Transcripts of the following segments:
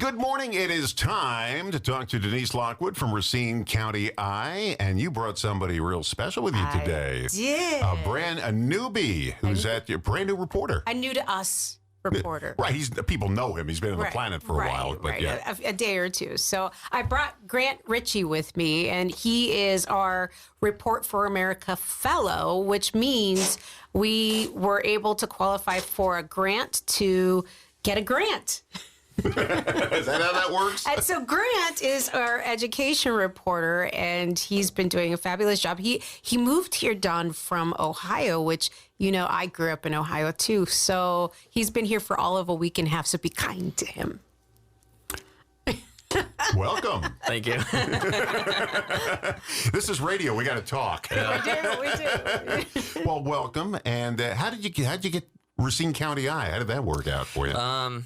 Good morning. It is time to talk to Denise Lockwood from Racine County I, and you brought somebody real special with you today. I did. A newbie who's at your brand new reporter. A new to us reporter. Right. People know him. He's been on the planet for a while. But yeah. A day or two. So I brought Grant Richey with me, and he is our Report for America Fellow, which means we were able to qualify for a grant to get a grant. Is that how that works? And so Grant is our education reporter, and he's been doing a fabulous job. He moved here, Don, from Ohio, which, you know, I grew up in Ohio too. So he's been here for all of a week and a half, so be kind to him. Welcome. Thank you. This is radio. We got to talk. Yeah. We do. Well, welcome. And how'd you get Racine County I? How did that work out for you?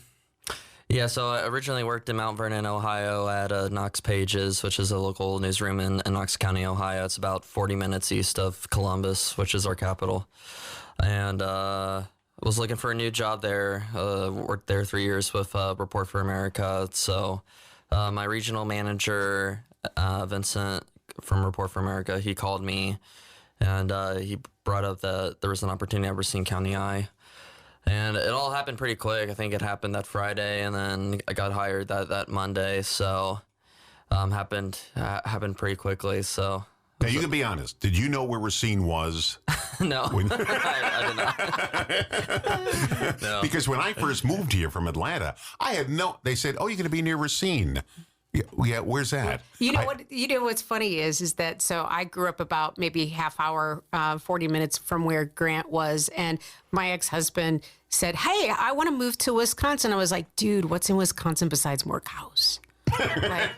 Yeah, so I originally worked in Mount Vernon, Ohio at Knox Pages, which is a local newsroom in Knox County, Ohio. It's about 40 minutes east of Columbus, which is our capital. And was looking for a new job there. Worked there 3 years with Report for America. So my regional manager, Vincent from Report for America, he called me, and he brought up that there was an opportunity at Racine County I. And it all happened pretty quick. I think it happened that Friday, and then I got hired that Monday. So happened pretty quickly. So now you can be honest. Did you know where Racine was? No, I did not. No. Because when I first moved here from Atlanta, I had They said, "Oh, you're going to be near Racine." Yeah, where's that? You know what's funny is that, so I grew up about maybe half hour, 40 minutes from where Grant was, and my ex-husband said, "Hey, I want to move to Wisconsin." I was like, "Dude, what's in Wisconsin besides more cows?" Like,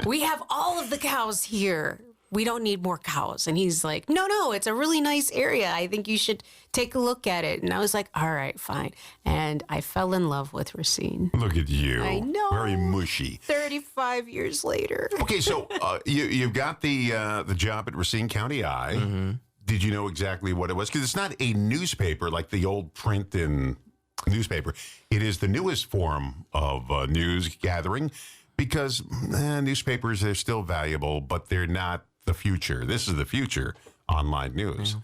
we have all of the cows here. We don't need more cows. And he's like, no, it's a really nice area. I think you should take a look at it. And I was like, all right, fine. And I fell in love with Racine. Look at you. I know. Very mushy. 35 years later. Okay, so you got the job at Racine County I. Mm-hmm. Did you know exactly what it was? Because it's not a newspaper like the old print and newspaper. It is the newest form of news gathering because newspapers are still valuable, but they're not the future. This is the future, online news. Mm-hmm.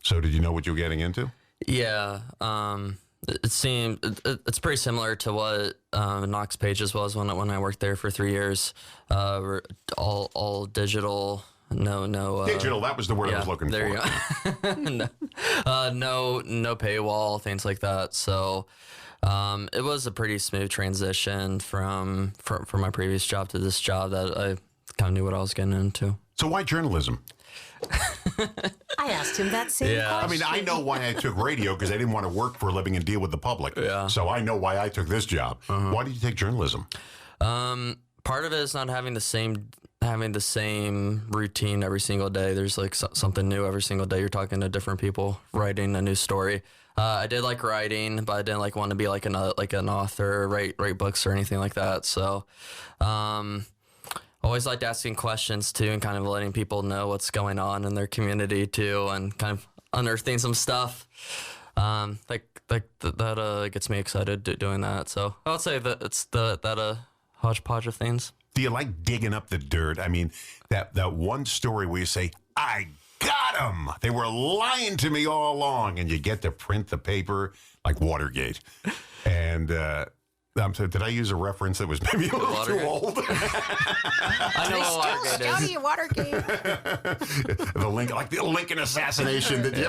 So did you know what you were getting into? Yeah. It seemed it's pretty similar to what Knox Pages was when I worked there for 3 years. All digital. No. Digital. That was the word I was looking for. There you go. No paywall, things like that. So it was a pretty smooth transition from my previous job to this job that I kind of knew what I was getting into. So why journalism? I asked him that same question. I mean, I know why I took radio because I didn't want to work for a living and deal with the public. Yeah. So I know why I took this job. Uh-huh. Why did you take journalism? Part of it is not having the same routine every single day. There's like something new every single day. You're talking to different people, writing a new story. I did like writing, but I didn't want to be like an author, write books or anything like that. So, always liked asking questions too, and kind of letting people know what's going on in their community too, and kind of unearthing some stuff. That gets me excited doing that. So I would say that it's that hodgepodge of things. Do you like digging up the dirt? I mean, that one story where you say, "I got them. They were lying to me all along," and you get to print the paper like Watergate. And I'm sorry, did I use a reference that was maybe a little too old? I know what Watergate is. the Lincoln assassination. Did you?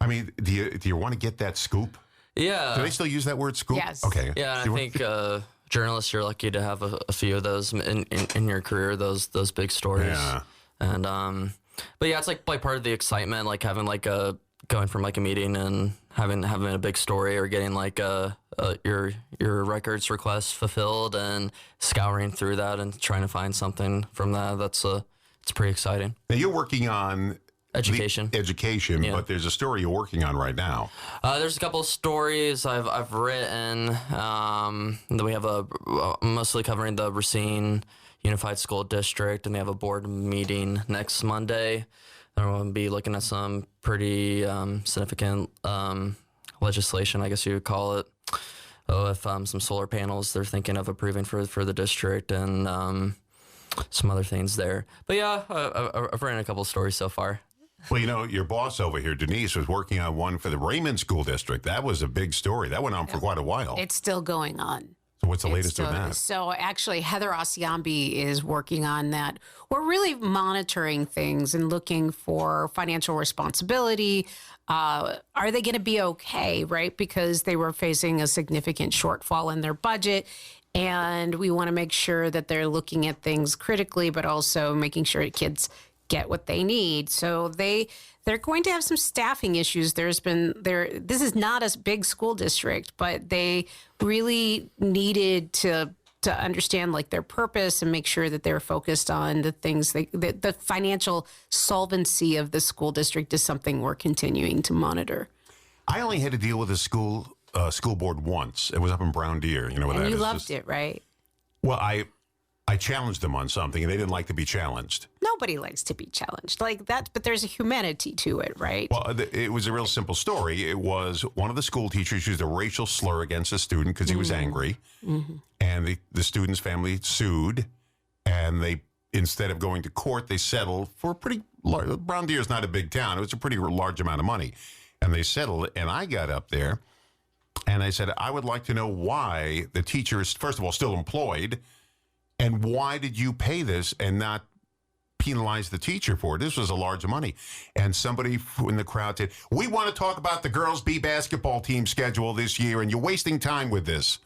I mean, do you want to get that scoop? Yeah. Do they still use that word, scoop? Yes. Okay. Yeah, I think journalists, you're lucky to have a few of those in your career. Those big stories. Yeah. And but yeah, it's like part of the excitement, like having going from like a meeting and having a big story, or getting like your records request fulfilled and scouring through that and trying to find something from that. It's pretty exciting. Now you're working on education, yeah. But there's a story you're working on right now. There's a couple of stories I've written. That we have mostly covering the Racine Unified School District, and they have a board meeting next Monday. They're going to be looking at some pretty significant legislation, I guess you would call it, some solar panels they're thinking of approving for the district, and some other things there. But yeah, I've written a couple stories so far. Well, your boss over here, Denise, was working on one for the Raymond School District. That was a big story. That went on for quite a while. It's still going on. So what's the latest on that? So actually, Heather Osiambi is working on that. We're really monitoring things and looking for financial responsibility. Are they going to be okay, right? Because they were facing a significant shortfall in their budget. And we want to make sure that they're looking at things critically, but also making sure kids get what they need. So they're going to have some staffing issues. This is not a big school district, but they really needed to understand like their purpose and make sure that they're focused on the things the financial solvency of the school district is something we're continuing to monitor. I only had to deal with a school board once. It was up in Brown Deer. You know what that is? You loved it, right? Well, I challenged them on something, and they didn't like to be challenged. Nobody likes to be challenged like that, but there's a humanity to it, right? Well, it was a real simple story. It was one of the school teachers used a racial slur against a student because he was angry, and the student's family sued, and they, instead of going to court, they settled for a pretty large, Brown Deer is not a big town. It was a pretty large amount of money, and they settled, and I got up there, and I said, I would like to know why the teacher is, first of all, still employed, and why did you pay this and not penalize the teacher for it? This was a large money. And somebody in the crowd said, we want to talk about the girls' B basketball team schedule this year, and you're wasting time with this.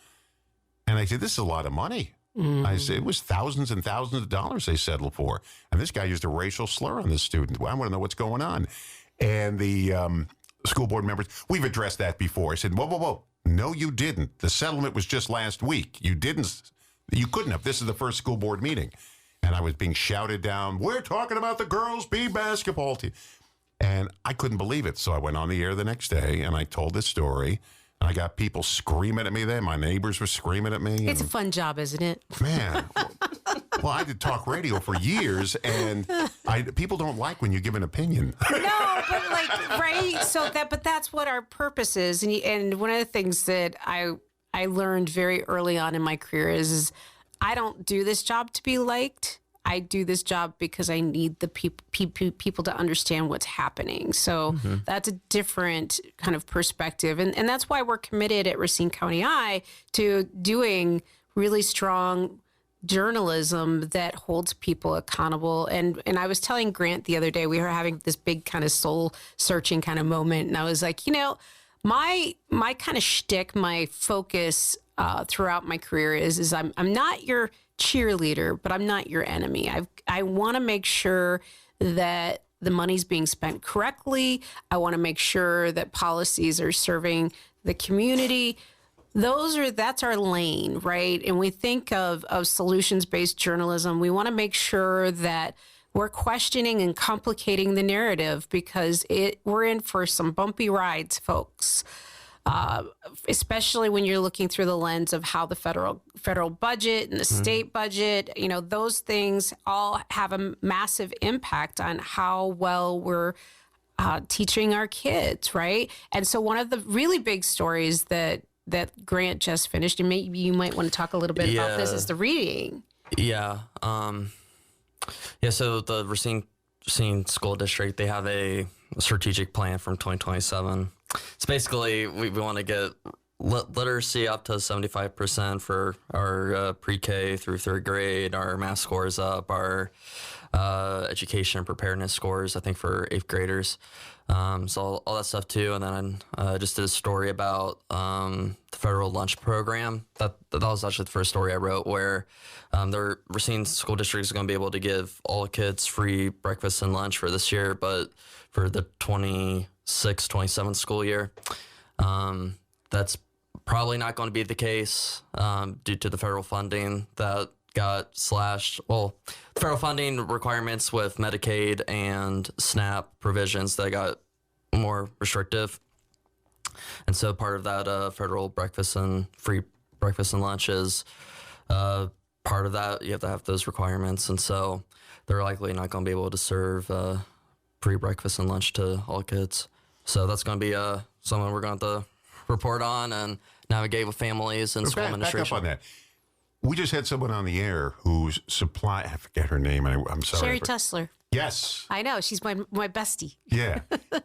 And I said, this is a lot of money. I said, it was thousands and thousands of dollars they settled for. And this guy used a racial slur on this student. Well, I want to know what's going on. And the school board members, we've addressed that before. I said, whoa. No, you didn't. The settlement was just last week. You couldn't have. This is the first school board meeting. And I was being shouted down, we're talking about the girls' B basketball team. And I couldn't believe it. So I went on the air the next day, and I told this story. And I got people screaming at me there. My neighbors were screaming at me. It's a fun job, isn't it? Man. Well, I did talk radio for years, and people don't like when you give an opinion. No, but right? But that's what our purpose is. And one of the things that I learned very early on in my career is I don't do this job to be liked. I do this job because I need the people to understand what's happening. So that's a different kind of perspective. And that's why we're committed at Racine County Eye to doing really strong journalism that holds people accountable. And I was telling Grant the other day, we were having this big kind of soul searching kind of moment. And I was like, my kind of shtick, my focus throughout my career is I'm not your cheerleader, but I'm not your enemy. I want to make sure that the money's being spent correctly. I want to make sure that policies are serving the community. That's our lane, right? And we think of solutions-based journalism. We want to make sure that we're questioning and complicating the narrative because we're in for some bumpy rides, folks. Especially when you're looking through the lens of how the federal budget and the state budget, those things all have a massive impact on how well we're teaching our kids, right? And so one of the really big stories that Grant just finished, and maybe you might want to talk a little bit about this, is the reading. Yeah. So the Racine School District, they have a strategic plan from 2027. It's basically, we want to get literacy up to 75% for our pre-K through third grade, our math scores up, our education and preparedness scores, I think, for eighth graders. So all that stuff too. And then I just did a story about the federal lunch program. That was actually the first story I wrote, where the Racine School District is going to be able to give all kids free breakfast and lunch for this year, but for the 26-27 school year, that's probably not going to be the case due to the federal funding that got slashed. Well, federal funding requirements with Medicaid and SNAP provisions that got more restrictive. And so part of that federal breakfast and free breakfast and lunch is part of that. You have to have those requirements. And so they're likely not going to be able to serve free breakfast and lunch to all kids. So that's going to be something we're going to have to report on and navigate with families and school Back up administration. on that. We just had someone on the air whose I forget her name. I'm sorry. Sherry Tussler. Yes. I know. She's my bestie. Yeah.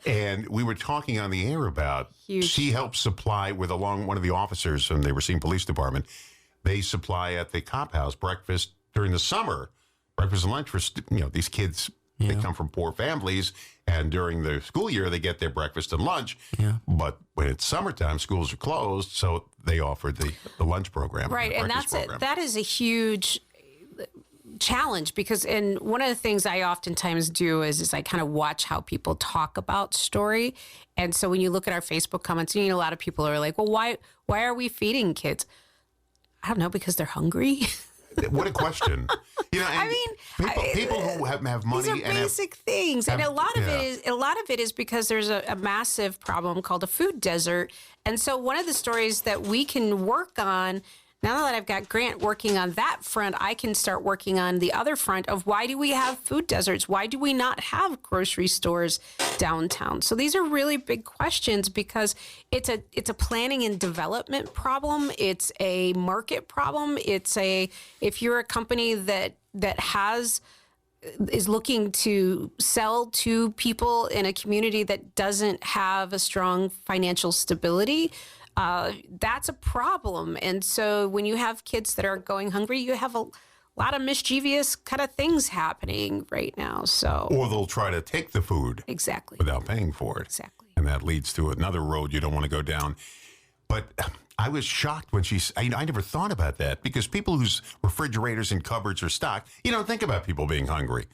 And we were talking on the air about she helps supply with one of the officers from the Racine Police Department. They supply at the cop house breakfast during the summer, breakfast and lunch for these kids. They come from poor families, and during the school year, they get their breakfast and lunch. Yeah. But when it's summertime, schools are closed, so they offer the lunch program. Right, and that's it. That is a huge challenge because, and one of the things I oftentimes do is I kind of watch how people talk about story. And so when you look at our Facebook comments, a lot of people are like, well, why are we feeding kids? I don't know, because they're hungry. What a question! People who have money. These are basic things, and a lot of it is because there's a massive problem called a food desert. And so one of the stories that we can work on. Now that I've got Grant working on that front, I can start working on the other front of why do we have food deserts? Why do we not have grocery stores downtown? So these are really big questions because it's a planning and development problem. It's a market problem. If you're a company that is looking to sell to people in a community that doesn't have a strong financial stability, that's a problem. And so when you have kids that are going hungry, you have a lot of mischievous kind of things happening right now. Or they'll try to take the food. Exactly. Without paying for it. Exactly. And that leads to another road you don't want to go down. But I was shocked when I never thought about that because people whose refrigerators and cupboards are stocked, you don't think about people being hungry.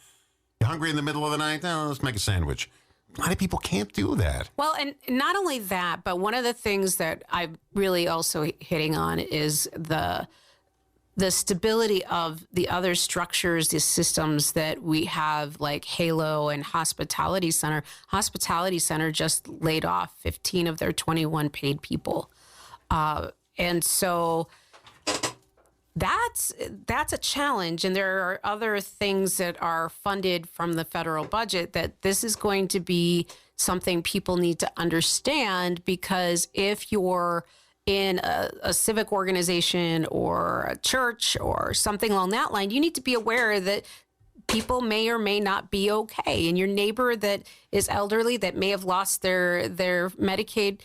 You're hungry in the middle of the night? Oh, let's make a sandwich. A lot of people can't do that. Well, and not only that, but one of the things that I'm really also hitting on is the stability of the other structures, the systems that we have, like Halo and Hospitality Center. Hospitality Center just laid off 15 of their 21 paid people. And so that's a challenge. And there are other things that are funded from the federal budget that this is going to be something people need to understand, because if you're in a civic organization or a church or something along that line, you need to be aware that people may or may not be okay. And your neighbor that is elderly, that may have lost their Medicaid,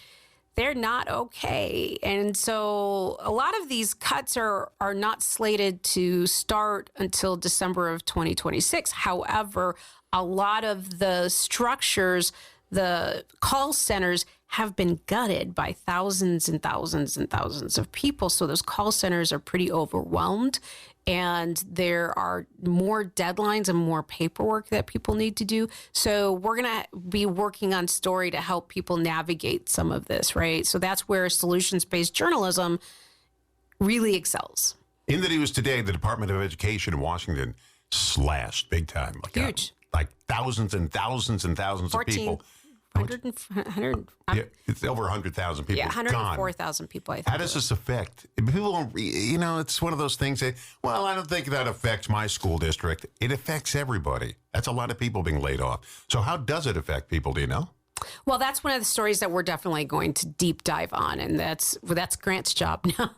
they're not okay. And so a lot of these cuts are not slated to start until December of 2026. However, a lot of the structures, the call centers, have been gutted by thousands and thousands and thousands of people. So those call centers are pretty overwhelmed, and there are more deadlines and more paperwork that people need to do. So we're going to be working on story to help people navigate some of this, right? So that's where solutions-based journalism really excels. In the news today, the Department of Education in Washington slashed big time. Huge. Like thousands and thousands and thousands of people. 100, it's over 100,000 people. Yeah, 104,000 people, I think. How does this affect? People don't, it's one of those things that, well, I don't think that affects my school district. It affects everybody. That's a lot of people being laid off. So how does it affect people? Do you know? Well, that's one of the stories that we're definitely going to deep dive on, and that's Grant's job now.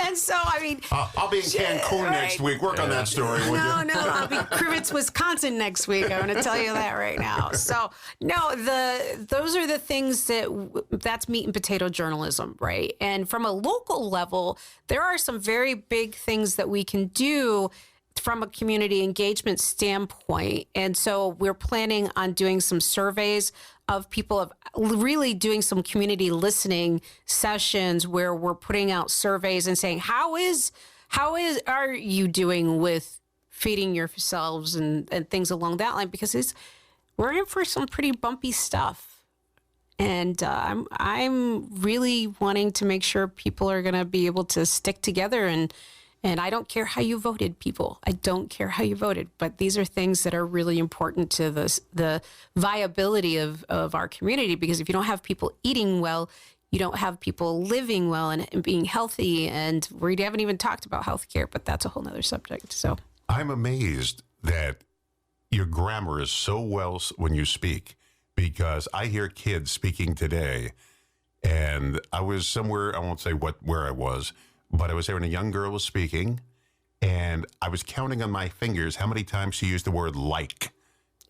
And so, I mean, I'll be in Cancun next week. Work on that story. No, I'll be Crivets, Wisconsin next week. I'm going to tell you that right now. So, no, those are the things that's meat and potato journalism, right? And from a local level, there are some very big things that we can do from a community engagement standpoint. And so we're planning on doing some surveys of people, of really doing some community listening sessions where we're putting out surveys and saying, how are you doing with feeding yourselves and things along that line? Because we're in for some pretty bumpy stuff. And I'm really wanting to make sure people are going to be able to stick together, and I don't care how you voted, people. I don't care how you voted. But these are things that are really important to the viability of our community, because if you don't have people eating well, you don't have people living well and being healthy. And we haven't even talked about healthcare, but that's a whole nother subject. So I'm amazed that your grammar is so well when you speak, because I hear kids speaking today And I was somewhere, I won't say where I was, but I was there and a young girl was speaking, and I was counting on my fingers how many times she used the word like.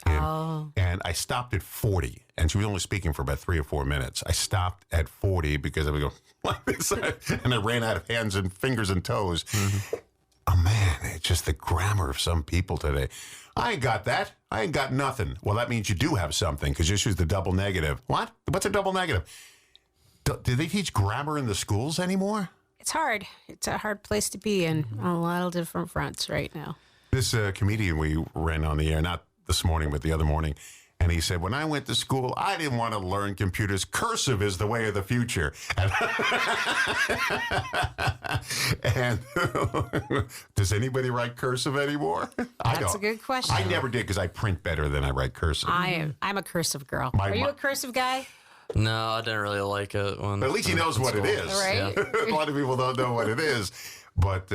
And I stopped at 40, and she was only speaking for about 3 or 4 minutes. I stopped at 40 because I would go like this, and I ran out of hands and fingers and toes. Mm-hmm. Oh, man, it's just the grammar of some people today. I ain't got that. I ain't got nothing. Well, that means you do have something, because you just use the double negative. What? What's a double negative? Do they teach grammar in the schools anymore? It's hard. It's a hard place to be in on a lot of different fronts right now. This comedian we ran on the air, not this morning, but the other morning, and he said, when I went to school, I didn't want to learn computers. Cursive is the way of the future. And does anybody write cursive anymore? That's a good question. I never did, because I print better than I write cursive. I'm a cursive girl. Are you a cursive guy? No, I didn't really like it. But at least he knows what it is. Right? Yeah. A lot of people don't know what it is. But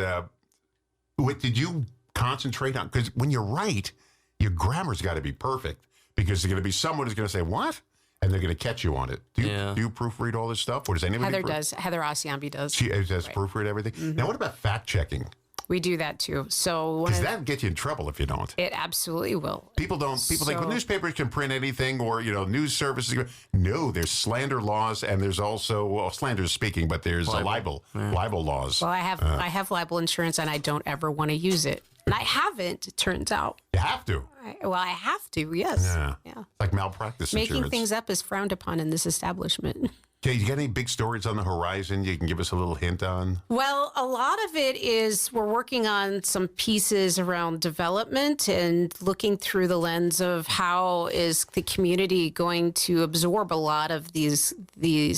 what did you concentrate on? Because when you write, your grammar's got to be perfect, because there's going to be someone who's going to say, what? And they're going to catch you on it. Do you proofread all this stuff? Or does anybody Heather does. Heather Osiambi does. She does proofread everything? Mm-hmm. Now, what about fact checking? We do that too. So because that get you in trouble if you don't. It absolutely will. People think, well, newspapers can print anything, or news services. No, there's slander laws, and there's also slander is speaking, but there's libel laws. Well, I have libel insurance, and I don't ever want to use it, and I haven't. It turns out you have to. I have to. Yes. Yeah. Like malpractice Making insurance. things up is frowned upon in this establishment. Okay, you got any big stories on the horizon you can give us a little hint on? Well, a lot of it is we're working on some pieces around development and looking through the lens of how is the community going to absorb a lot of these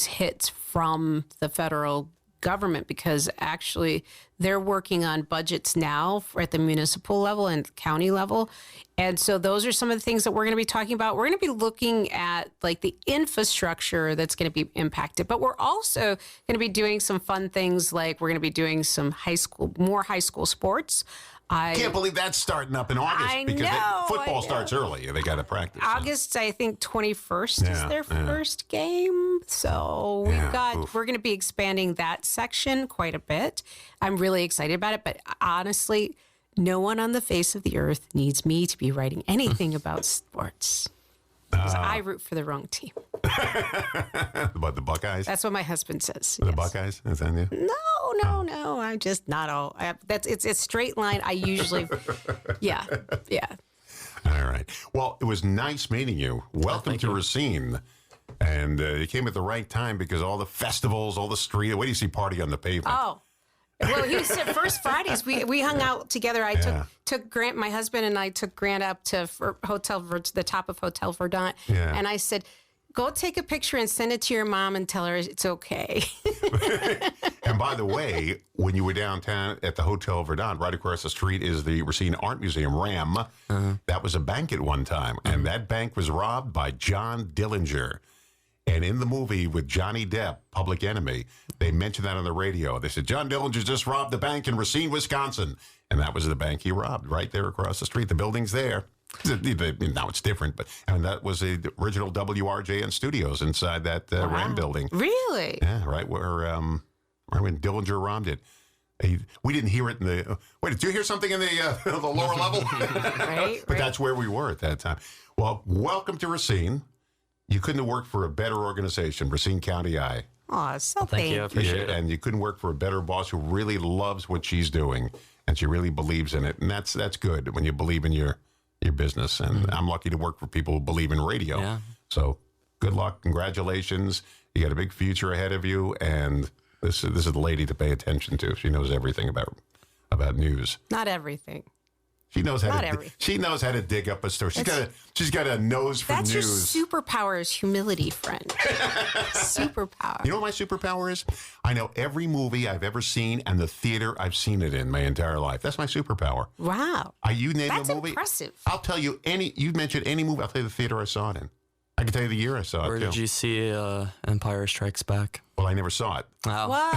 hits from the federal government, because actually they're working on budgets now at the municipal level and county level. And so those are some of the things that we're going to be talking about. We're going to be looking at like the infrastructure that's going to be impacted, but we're also going to be doing some fun things, like we're going to be doing some more high school sports. I can't believe that's starting up in August, because football starts early. They got to practice. August, I think 21st is their first game. So we're going to be expanding that section quite a bit. I'm really excited about it. But honestly, no one on the face of the earth needs me to be writing anything about sports. Because I root for the wrong team. What, the Buckeyes? That's what my husband says. The Buckeyes? Is that you? No. I'm just not all. It's a straight line. I usually, yeah. All right. Well, it was nice meeting you. Welcome to Racine. And you came at the right time, because all the festivals, all the street. What do you see Party on the Pavement? Oh. Well, he said first Fridays we hung out together. I took Grant, my husband, and I took Grant up to the top of Hotel Verdant, and I said, "Go take a picture and send it to your mom and tell her it's okay." And by the way, when you were downtown at the Hotel Verdant, right across the street is the Racine Art Museum, RAM. That was a bank at one time, and that bank was robbed by John Dillinger. And in the movie with Johnny Depp, Public Enemy, they mentioned that on the radio. They said, John Dillinger just robbed the bank in Racine, Wisconsin. And that was the bank he robbed, right there across the street. The building's there. Now it's different, but that was the original WRJN studios inside that RAM building. Really? Yeah, right where when Dillinger robbed it. We didn't hear it in the... Wait, did you hear something in the lower level? But that's where we were at that time. Well, welcome to Racine. You couldn't have worked for a better organization, Racine County Eye. Oh, so thank you. I appreciate it. And you couldn't work for a better boss who really loves what she's doing, and she really believes in it. And that's good when you believe in your business. And I'm lucky to work for people who believe in radio. Yeah. So good luck. Congratulations. You got a big future ahead of you. And this is the lady to pay attention to. She knows everything about news. Not everything. She knows how to dig up a story. She's got a nose for news. That's your superpower is humility, friend. Superpower. You know what my superpower is? I know every movie I've ever seen and the theater I've seen it in my entire life. That's my superpower. Wow. You name That's a movie. Impressive. I'll tell you you mentioned any movie, I'll tell you the theater I saw it in. I can tell you the year I saw Where it, too. did you see Empire Strikes Back? Well, I never saw it. Oh. What?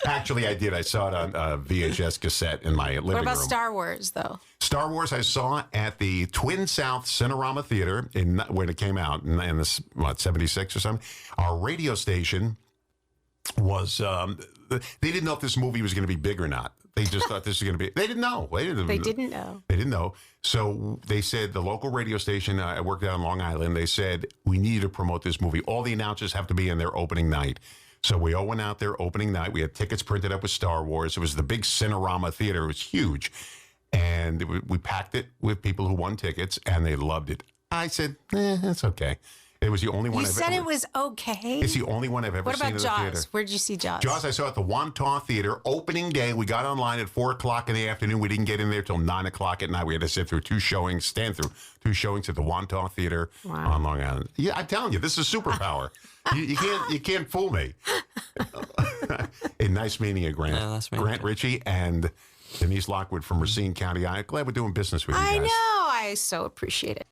Actually, I did. I saw it on VHS cassette in my living What about room. Star Wars, though? Star Wars, I saw at the Twin South Cinerama Theater when it came out in this, 76 or something. Our radio station was, they didn't know if this movie was going to be big or not. They just thought this was going to be, they didn't know. They didn't know. They didn't know. So they said, the local radio station, I worked out on Long Island, they said, we need to promote this movie. All the announcers have to be in there opening night. So we all went out there opening night. We had tickets printed up with Star Wars. It was the big Cinerama Theater. It was huge. And we packed it with people who won tickets, and they loved it. I said, that's okay. It was the only one You I've said ever... it was okay. It's the only one I've ever What seen about in the Jaws? theater. Where did you see Jaws? Jaws, I saw at the Wantagh Theater opening day. We got online at 4 o'clock in the afternoon. We didn't get in there till 9 o'clock at night. We had to stand through two showings at the Wantagh Theater on Long Island. Yeah, I'm telling you, this is superpower. you can't fool me. Nice meeting you, Grant. Yeah, nice meeting Grant you. Richey and Denise Lockwood from Racine County. I'm glad we're doing business with you guys. I know. I so appreciate it.